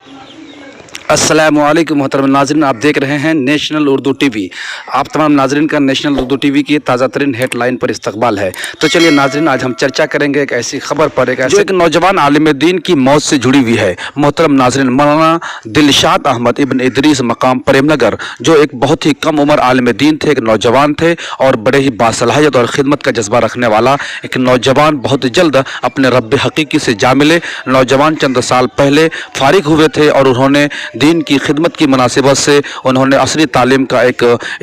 अस्सलामुअलैकुम मोहतरम नाज़रीन, आप देख रहे हैं नेशनल उर्दू टीवी। आप तमाम नाज़रीन का नेशनल उर्दू टीवी की ताज़ा तरीन हेडलाइन पर इस्तकबाल है। तो चलिए नाज़रीन, आज हम चर्चा करेंगे एक ऐसी खबर पर, एक नौजवान आलिम दीन की मौत से जुड़ी हुई है। मोहतरम नाज़रीन, मौलाना दिलशाद अहमद इब्न इदरीस मकाम प्रेमनगर, जो एक बहुत ही कम उम्र आलिम दीन थे, एक नौजवान थे और बड़े ही बासलाहियत और ख़िदमत का जज्बा रखने वाला एक नौजवान, बहुत जल्द अपने रब हकीकी से जा मिले। नौजवान चंद साल पहले फारिग हुए थे और उन्होंने दीन की खिदमत की मुनासिबत से उन्होंने असली तालीम का एक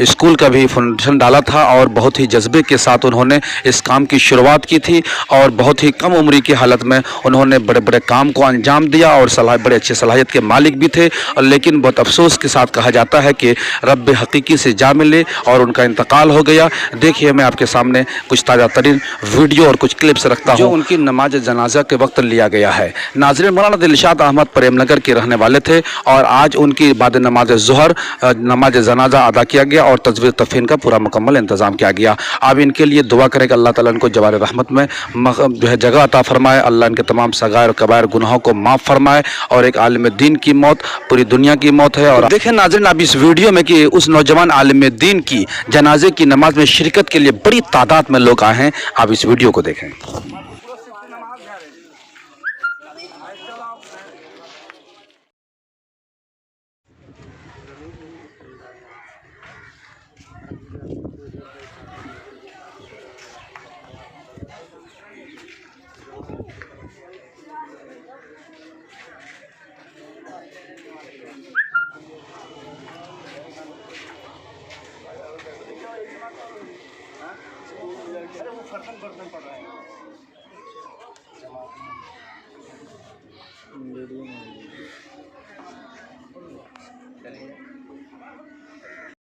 स्कूल का भी फाउंडेशन डाला था और बहुत ही जज्बे के साथ उन्होंने इस काम की शुरुआत की थी और बहुत ही कम उम्र की हालत में उन्होंने बड़े बड़े काम को अंजाम दिया और बड़े अच्छे सलाहियत के मालिक भी थे। लेकिन बहुत अफसोस के साथ कहा जाता है कि रब हकीकी से जा मिले और उनका इंतकाल हो गया। देखिए, मैं आपके सामने कुछ ताज़ा तरीन वीडियो और कुछ क्लिप्स रखता हूँ जो उनकी नमाज जनाजा के वक्त लिया गया है। नाज़रीन, मौलाना दिलशाद अहमद प्रेमनगर के रहने वाले थे और आज उनकी बाद नमाज ज़ोहर नमाज जनाजा अदा किया गया और तजवीज़ तफीन का पूरा मुकम्मल इंतज़ाम किया गया। आप इनके लिए दुआ करें कि अल्लाह ताला इनको जवार रहमत में जो है जगह अता फरमाए, अल्लाह इनके तमाम सगायर कबायर गुनाहों को माफ़ फरमाए। और एक आलिम दीन की मौत पूरी दुनिया की मौत है। और देखें नाज़रीन, आप इस वीडियो में कि उस नौजवान आलिम दीन की जनाजे की नमाज में शिरकत के लिए बड़ी तादाद में लोग आए हैं। आप इस वीडियो को देखें।